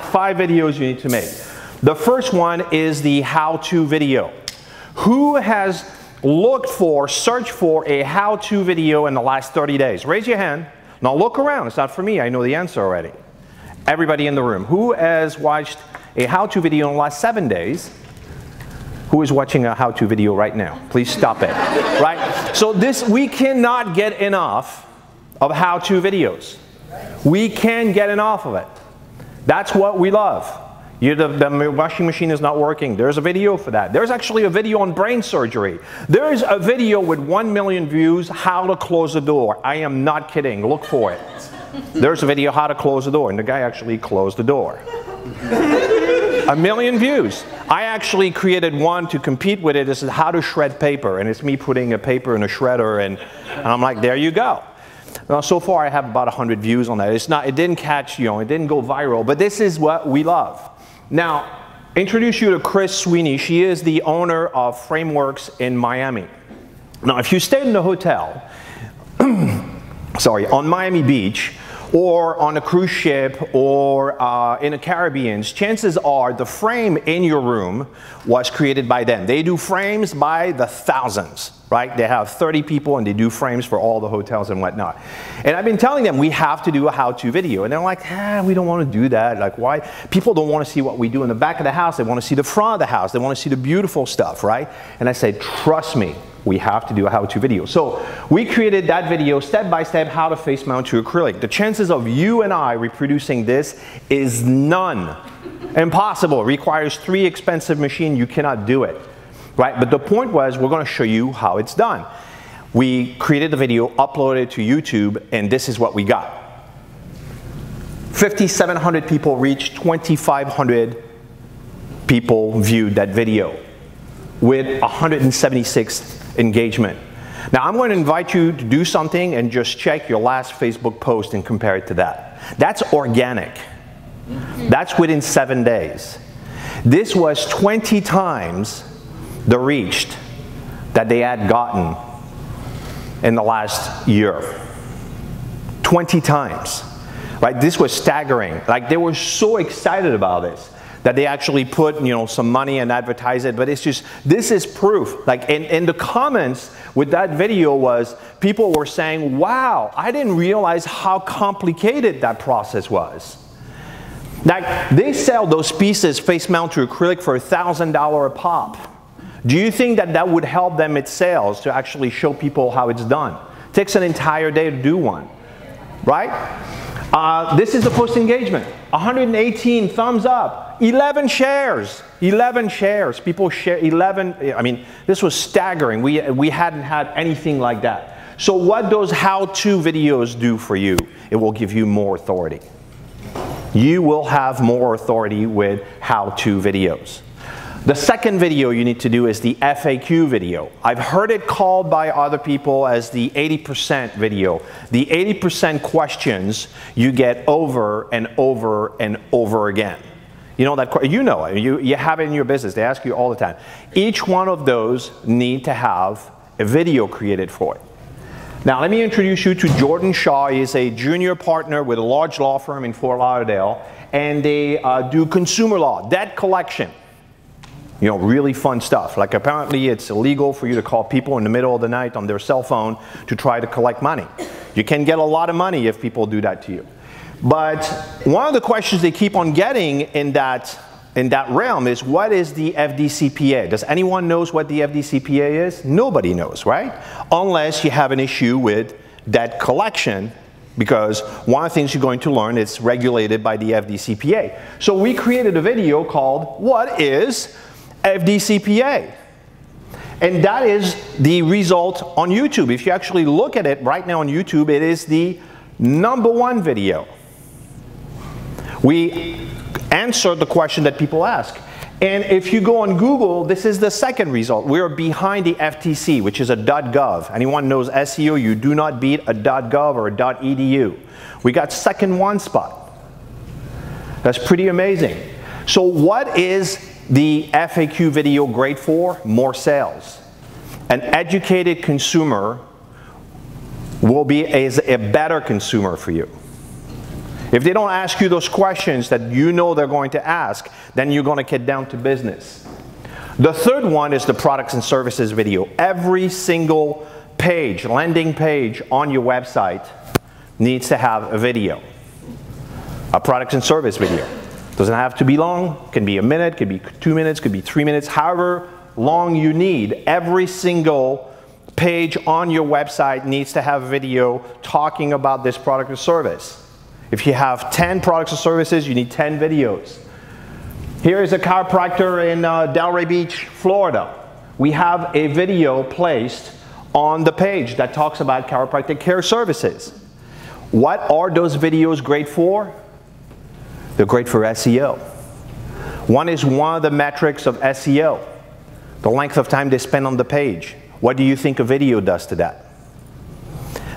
5 videos you need to make. The first one is the how-to video. Who has searched for a how-to video in the last 30 days? Raise your hand. Now look around. It's not for me. I know the answer already. Everybody in the room. Who has watched a how-to video in the last 7 days? Who is watching a how-to video right now? Please stop it. Right? So we cannot get enough of how-to videos. We can't get enough of it. That's what we love. The washing machine is not working. There's a video for that. There's actually a video on brain surgery. There's a video with 1 million views, how to close the door. I am not kidding. Look for it. There's a video how to close the door, and the guy actually closed the door. 1 million views. I actually created one to compete with it. This is how to shred paper, and it's me putting a paper in a shredder, and I'm like, there you go. Now, so far I have about 100 views on that. It didn't catch, it didn't go viral, but this is what we love. Now, introduce you to Chris Sweeney. She is the owner of Frameworks in Miami. Now, if you stayed in a hotel, sorry, on Miami Beach, or on a cruise ship, or in the Caribbean, chances are the frame in your room was created by them. They do frames by the thousands, right? They have 30 people and they do frames for all the hotels and whatnot. And I've been telling them we have to do a how-to video. And they're like, we don't want to do that. Like, why? People don't want to see what we do in the back of the house. They want to see the front of the house. They want to see the beautiful stuff, right? And I said, trust me. We have to do a how-to video. So we created that video, step-by-step, how to face mount to acrylic. The chances of you and I reproducing this is none. Impossible. It requires 3 expensive machines. You cannot do it. Right? But the point was, we're going to show you how it's done. We created the video, uploaded it to YouTube, and this is what we got. 5,700 people reached, 2,500 people viewed that video with 176 engagement. Now I'm going to invite you to do something and just check your last Facebook post and compare it to that. That's organic. That's within 7 days. This was 20 times the reach that they had gotten in the last year. 20 times. Right? This was staggering. Like, they were so excited about this that they actually put, some money and advertise it, but it's just, this is proof. Like, in the comments with that video was, people were saying, wow, I didn't realize how complicated that process was. Like, they sell those pieces face mount to acrylic for $1,000 a pop. Do you think that that would help them with sales to actually show people how it's done? It takes an entire day to do one, right? This is the post engagement. 118 thumbs up. 11 shares. 11 shares. People share 11. I mean, this was staggering. We hadn't had anything like that. So what those how-to videos do for you? It will give you more authority. You will have more authority with how-to videos. The second video you need to do is the FAQ video. I've heard it called by other people as the 80% video. The 80% questions you get over and over and over again. You know that, you have it in your business. They ask you all the time. Each one of those need to have a video created for it. Now let me introduce you to Jordan Shaw. He is a junior partner with a large law firm in Fort Lauderdale, and they do consumer law, debt collection. Really fun stuff. Like, apparently it's illegal for you to call people in the middle of the night on their cell phone to try to collect money. You can get a lot of money if people do that to you. But one of the questions they keep on getting in that realm is, what is the FDCPA? Does anyone knows what the FDCPA is? Nobody knows, right? Unless you have an issue with debt collection, because one of the things you're going to learn is regulated by the FDCPA. So we created a video called, What is FDCPA? And that is the result on YouTube. If you actually look at it right now on YouTube, it is the #1 video. We answered the question that people ask. And if you go on Google, this is the second result. We're behind the FTC, which is a .gov. Anyone knows SEO, you do not beat a .gov or a .edu. We got second one spot. That's pretty amazing. So what is the FAQ video great for? More sales. An educated consumer will be a better consumer for you. If they don't ask you those questions that you know they're going to ask, then you're going to get down to business. The third one is the products and services video. Every single page, landing page on your website needs to have a video. A products and service video. Doesn't have to be long, can be a minute, could be 2 minutes, could be 3 minutes, however long you need. Every single page on your website needs to have video talking about this product or service. If you have 10 products or services, you need 10 videos. Here is a chiropractor in Delray Beach, Florida. We have a video placed on the page that talks about chiropractic care services. What are those videos great for? They're great for SEO. One is one of the metrics of SEO, the length of time they spend on the page. What do you think a video does to that?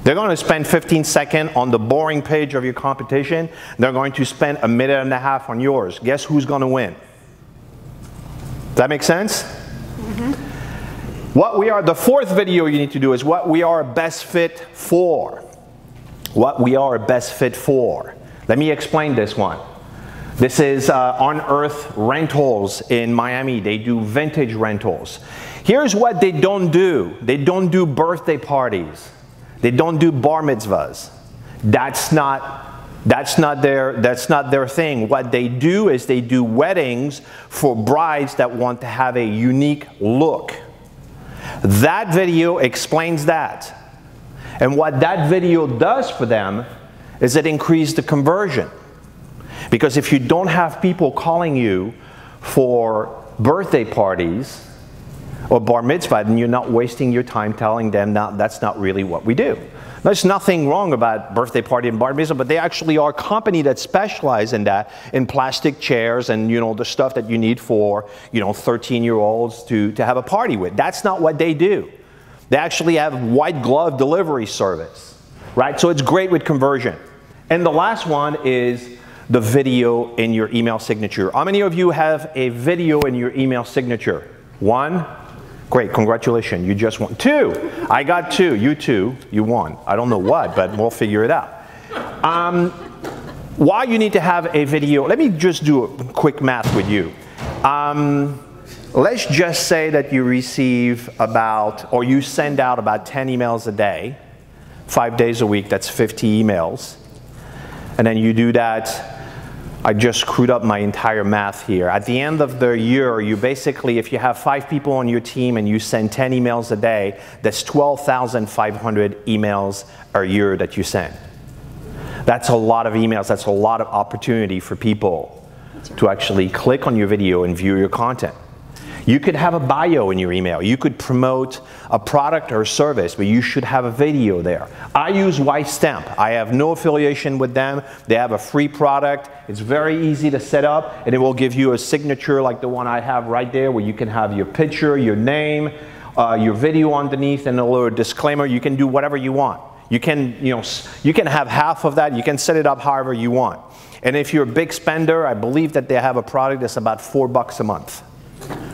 They're going to spend 15 seconds on the boring page of your competition. They're going to spend a minute and a half on yours. Guess who's going to win? Does that make sense? Mm-hmm. The fourth video you need to do is what we are best fit for. What we are best fit for. Let me explain this one. This is On Earth Rentals in Miami. They do vintage rentals. Here's what they don't do. They don't do birthday parties. They don't do bar mitzvahs. That's not their thing. What they do is they do weddings for brides that want to have a unique look. That video explains that. And what that video does for them is it increases the conversion. Because if you don't have people calling you for birthday parties or bar mitzvah, then you're not wasting your time telling them that's not really what we do. There's nothing wrong about birthday party and bar mitzvah, but they actually are a company that specializes in that, in plastic chairs and the stuff that you need for 13-year-olds to have a party with. That's not what they do. They actually have white glove delivery service, right? So it's great with conversion. And the last one is the video in your email signature. How many of you have a video in your email signature? One? Great, congratulations, you just won. Two, I got two, you two, you won. I don't know what, but we'll figure it out. Why you need to have a video, let me just do a quick math with you. Let's just say that you receive or you send out about 10 emails a day, 5 days a week, that's 50 emails. And then you do that, I just screwed up my entire math here. At the end of the year, you basically, if you have 5 people on your team and you send 10 emails a day, that's 12,500 emails a year that you send. That's a lot of emails, that's a lot of opportunity for people to actually click on your video and view your content. You could have a bio in your email. You could promote a product or service, but you should have a video there. I use Stamp. I have no affiliation with them. They have a free product. It's very easy to set up, and it will give you a signature like the one I have right there, where you can have your picture, your name, your video underneath, and a little disclaimer. You can do whatever you want. You can have half of that. You can set it up however you want. And if you're a big spender, I believe that they have a product that's about $4 a month.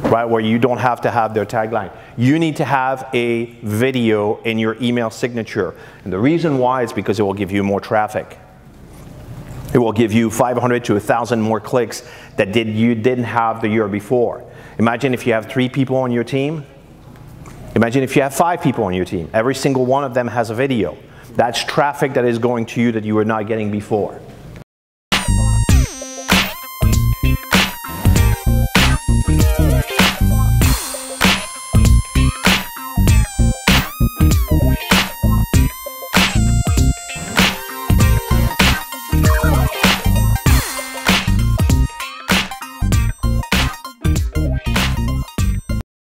Right, where you don't have to have their tagline. You need to have a video in your email signature. And the reason why is because it will give you more traffic. It will give you 500 to 1,000 more clicks that you didn't have the year before. Imagine if you have 3 people on your team. Imagine if you have 5 people on your team. Every single one of them has a video. That's traffic that is going to you that you were not getting before.